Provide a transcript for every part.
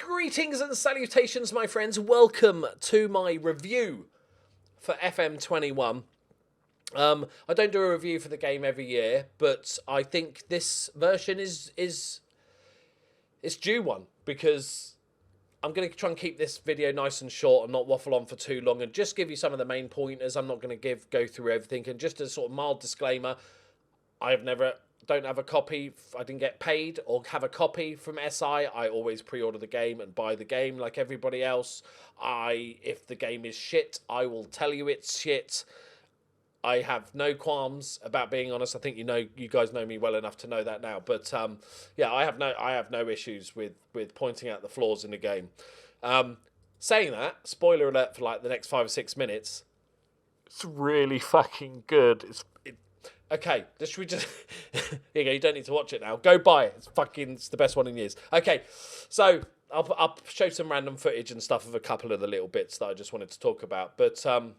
Greetings and salutations, my friends. Welcome to my review for FM21. I don't do a review for the game every year, but I think this version is due one, because I'm going to try and keep this video nice and short and not waffle on for too long and just give you some of the main pointers. I'm not going to go through everything. And just a sort of mild disclaimer, don't have a copy. I didn't get paid or have a copy from SI. I always pre-order the game and buy the game like everybody else. If the game is shit, I will tell you it's shit. I have no qualms about being honest. I think you guys know me well enough to know that now. But yeah, I have no issues with pointing out the flaws in the game. Saying that, spoiler alert for like the next 5 or 6 minutes. It's really fucking good. Okay, should we just... Here you go, you don't need to watch it now. Go buy it. It's the best one in years. Okay, so I'll show some random footage and stuff of a couple of the little bits that I just wanted to talk about. But, so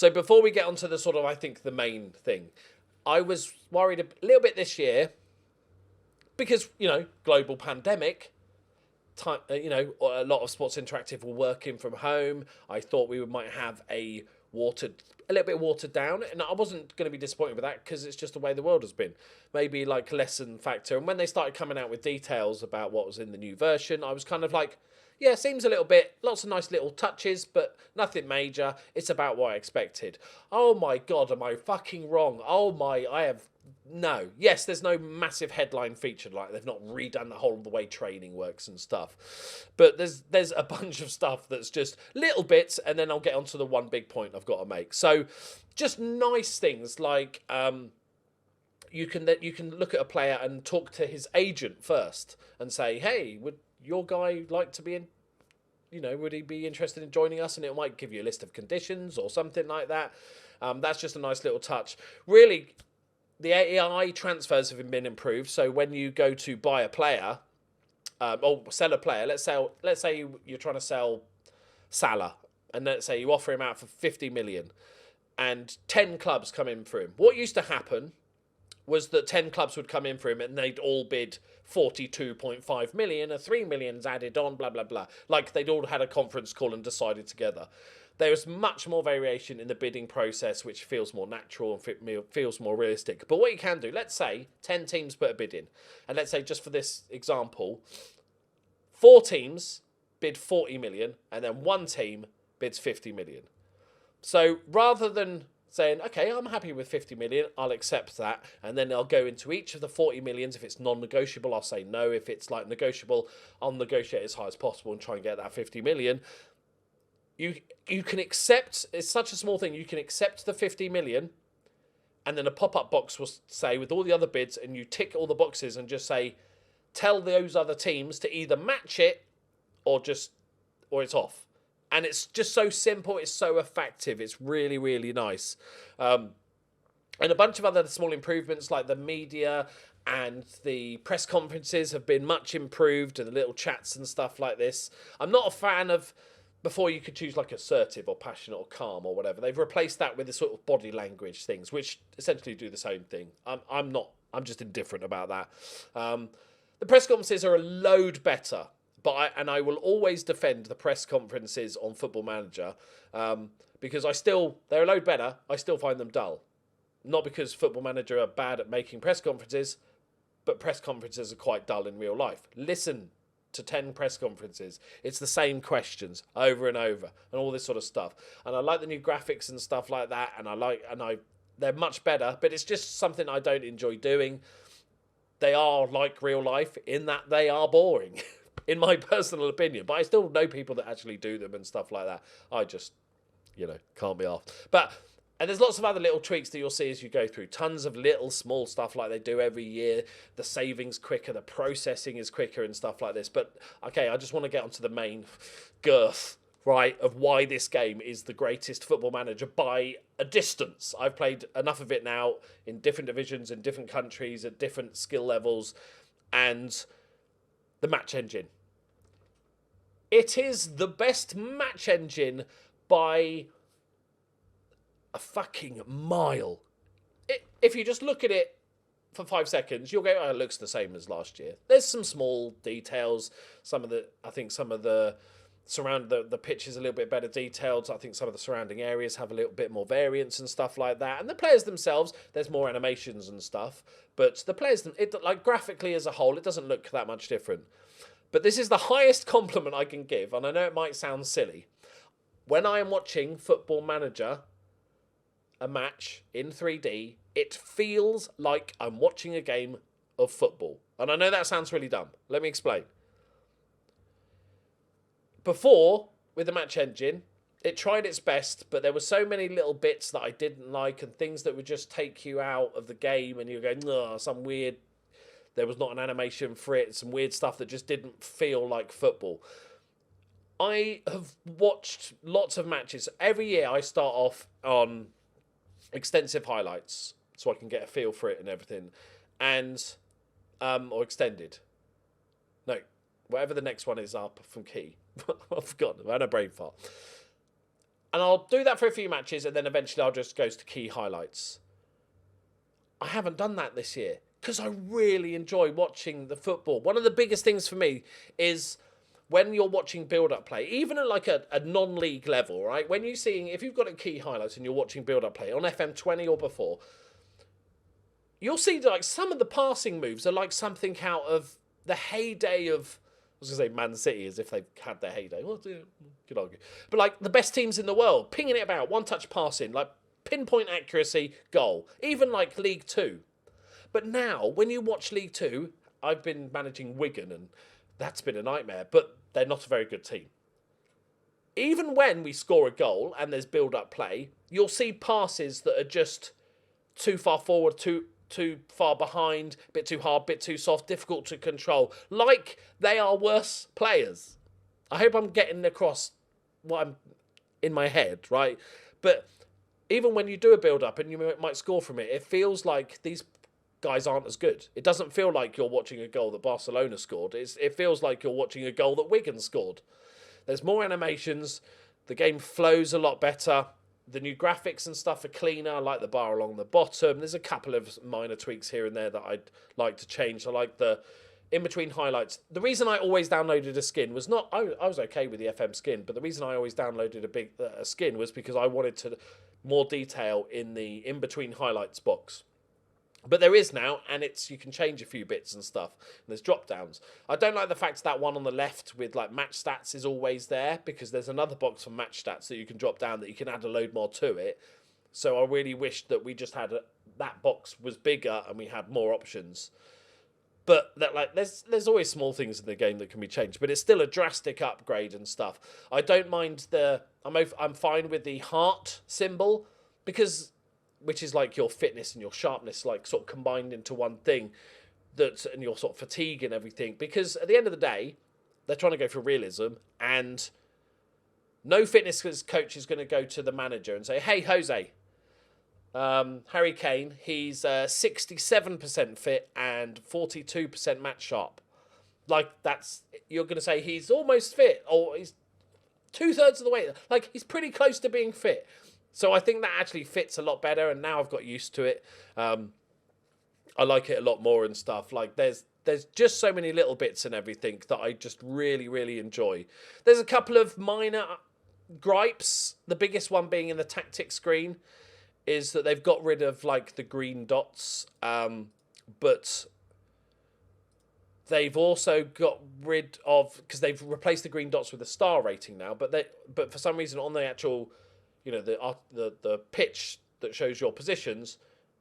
before we get onto the sort of, I think, the main thing, I was worried a little bit this year because, global pandemic, a lot of Sports Interactive were working from home. I thought we might have a little bit watered down, and I wasn't going to be disappointed with that because it's just the way the world has been. Maybe like lesson factor. And when they started coming out with details about what was in the new version, I was kind of like, yeah, seems a little bit, lots of nice little touches, but nothing major. It's about what I expected. Oh my God, am I fucking wrong? Yes, there's no massive headline feature, like they've not redone the whole of the way training works and stuff. But there's a bunch of stuff that's just little bits, and then I'll get onto the one big point I've got to make. So just nice things like you can look at a player and talk to his agent first and say, hey, would your guy like to be in, would he be interested in joining us? And it might give you a list of conditions or something like that. That's just a nice little touch. Really, the AI transfers have been improved. So when you go to buy a player, or sell a player, let's say you're trying to sell Salah, and let's say you offer him out for 50 million, and 10 clubs come in for him. What used to happen was that 10 clubs would come in for him and they'd all bid 42.5 million, or 3 million's added on, blah, blah, blah. Like they'd all had a conference call and decided together. There was much more variation in the bidding process, which feels more natural and feels more realistic. But what you can do, let's say 10 teams put a bid in. And let's say, just for this example, 4 teams bid 40 million and then 1 team bids 50 million. So rather than saying, okay, I'm happy with 50 million, I'll accept that, and then I'll go into each of the 40 millions. If it's non-negotiable, I'll say no. If it's like negotiable, I'll negotiate as high as possible and try and get that 50 million. You can accept, it's such a small thing, you can accept the 50 million, and then a pop-up box will say with all the other bids, and you tick all the boxes and just say, tell those other teams to either match it or it's off. And it's just so simple, it's so effective, it's really, really nice. And a bunch of other small improvements, like the media and the press conferences have been much improved, and the little chats and stuff like this. I'm not a fan of, before you could choose like assertive or passionate or calm or whatever. They've replaced that with the sort of body language things, which essentially do the same thing. I'm just indifferent about that. The press conferences are a load better. But I will always defend the press conferences on Football Manager, because they're a load better. I still find them dull. Not because Football Manager are bad at making press conferences, but press conferences are quite dull in real life. Listen to 10 press conferences. It's the same questions over and over and all this sort of stuff. And I like the new graphics and stuff like that. They're much better, but it's just something I don't enjoy doing. They are like real life in that they are boring. In my personal opinion, but I still know people that actually do them and stuff like that. I just, can't be off. And there's lots of other little tweaks that you'll see as you go through. Tons of little small stuff like they do every year. The saving's quicker, the processing is quicker and stuff like this. But, okay, I just want to get onto the main girth, right, of why this game is the greatest Football Manager by a distance. I've played enough of it now in different divisions, in different countries, at different skill levels, and the match engine. It is the best match engine by a fucking mile. If you just look at it for 5 seconds, you'll go, oh, it looks the same as last year. There's some small details. I think some of the the pitch is a little bit better detailed. I think some of the surrounding areas have a little bit more variance and stuff like that. And the players themselves, there's more animations and stuff. But the players, like graphically as a whole, it doesn't look that much different. But this is the highest compliment I can give, and I know it might sound silly. When I am watching Football Manager, a match in 3D, it feels like I'm watching a game of football. And I know that sounds really dumb. Let me explain. Before, with the match engine, it tried its best, but there were so many little bits that I didn't like and things that would just take you out of the game and you're going, oh, some weird... There was not an animation for it, some weird stuff that just didn't feel like football. I have watched lots of matches. Every year I start off on extensive highlights so I can get a feel for it and everything. And, or extended. No, whatever the next one is up from Key. I've forgotten. I had a brain fart. And I'll do that for a few matches and then eventually I'll just go to Key highlights. I haven't done that this year because I really enjoy watching the football. One of the biggest things for me is when you're watching build-up play, even at like a non-league level, right? When you're seeing, if you've got a Key highlights and you're watching build-up play on FM20 or before, you'll see like some of the passing moves are like something out of the heyday of, I was going to say Man City as if they've had their heyday. Well, could argue. But like the best teams in the world, pinging it about, one-touch passing, like pinpoint accuracy, goal. Even like League Two. But now, when you watch League Two, I've been managing Wigan and that's been a nightmare, but they're not a very good team. Even when we score a goal and there's build-up play, you'll see passes that are just too far forward, too far behind, bit too hard, bit too soft, difficult to control. Like they are worse players. I hope I'm getting across what I'm in my head, right? But even when you do a build-up and you might score from it, it feels like these guys aren't as good. It doesn't feel like you're watching a goal that Barcelona scored. It feels like you're watching a goal that Wigan scored. There's more animations. The game flows a lot better. The new graphics and stuff are cleaner. I like the bar along the bottom. There's a couple of minor tweaks here and there that I'd like to change. I like the in-between highlights. The reason I always downloaded a skin was not... I was okay with the FM skin, but the reason I always downloaded a skin was because I wanted more detail in the in-between highlights box. But there is now, and you can change a few bits and stuff. And there's drop downs. I don't like the fact that one on the left with like match stats is always there, because there's another box for match stats that you can drop down that you can add a load more to it. So I really wish that we just had that box was bigger and we had more options. But that like there's always small things in the game that can be changed, but it's still a drastic upgrade and stuff. I don't mind I'm fine with the heart symbol, because which is like your fitness and your sharpness, like sort of combined into one thing, and your sort of fatigue and everything. Because at the end of the day, they're trying to go for realism, and no fitness coach is going to go to the manager and say, "Hey, Jose, Harry Kane, he's 67% fit and 42% match sharp." Like you're going to say he's almost fit, or he's 2/3 of the way. Like he's pretty close to being fit. So I think that actually fits a lot better, and now I've got used to it. I like it a lot more and stuff. Like there's just so many little bits and everything that I just really, really enjoy. There's a couple of minor gripes. The biggest one being in the tactics screen is that they've got rid of like the green dots, but they've also got rid of, because they've replaced the green dots with a star rating now. But for some reason on the actual, the pitch that shows your positions,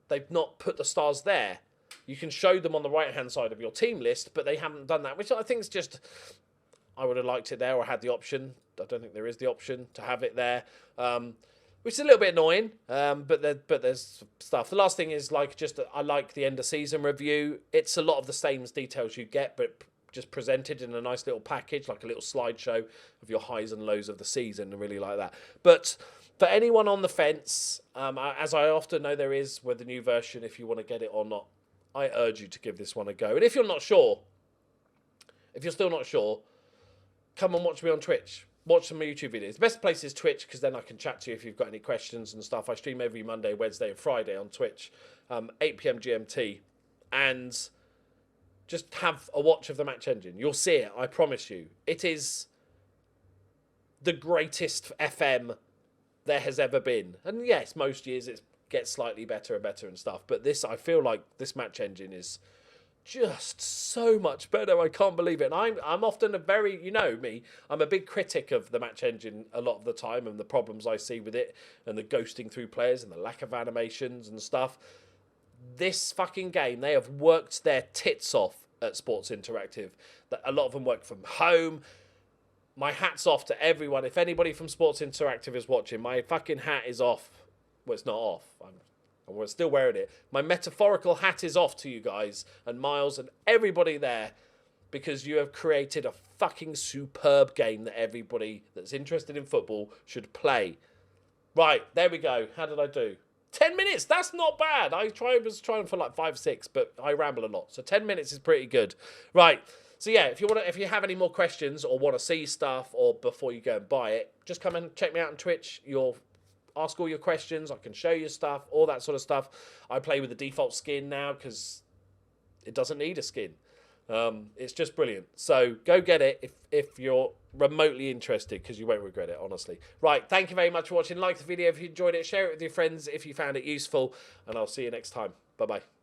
they've not put the stars there. You can show them on the right-hand side of your team list, but they haven't done that, which I think is just... I would have liked it there, or had the option. I don't think there is the option to have it there, which is a little bit annoying, but there's stuff. The last thing is, I like the end-of-season review. It's a lot of the same details you get, but just presented in a nice little package, like a little slideshow of your highs and lows of the season, and really like that. But... for anyone on the fence, as I often know there is with the new version, if you want to get it or not, I urge you to give this one a go. And if you're still not sure, come and watch me on Twitch. Watch some YouTube videos. The best place is Twitch, because then I can chat to you if you've got any questions and stuff. I stream every Monday, Wednesday and Friday on Twitch, 8 PM GMT. and just have a watch of the match engine. You'll see it, I promise you. It is the greatest FM there has ever been. And yes, most years it gets slightly better and better and stuff, but this, I feel like this match engine is just so much better. I can't believe it. And I'm often a very, you know me, I'm a big critic of the match engine a lot of the time and the problems I see with it and the ghosting through players and the lack of animations and stuff. This fucking game, they have worked their tits off at Sports Interactive. That a lot of them work from home. My hat's off to everyone. If anybody from Sports Interactive is watching, my fucking hat is off. Well, it's not off. I'm still wearing it. My metaphorical hat is off to you guys and Miles and everybody there, because you have created a fucking superb game that everybody that's interested in football should play. Right, there we go. How did I do? 10 minutes, that's not bad. I was trying for like 5, 6, but I ramble a lot. So 10 minutes is pretty good. Right. So yeah, if you have any more questions or want to see stuff, or before you go and buy it, just come and check me out on Twitch. You'll ask all your questions. I can show you stuff, all that sort of stuff. I play with the default skin now because it doesn't need a skin. It's just brilliant. So go get it if you're remotely interested, because you won't regret it, honestly. Right, thank you very much for watching. Like the video if you enjoyed it. Share it with your friends if you found it useful. And I'll see you next time. Bye-bye.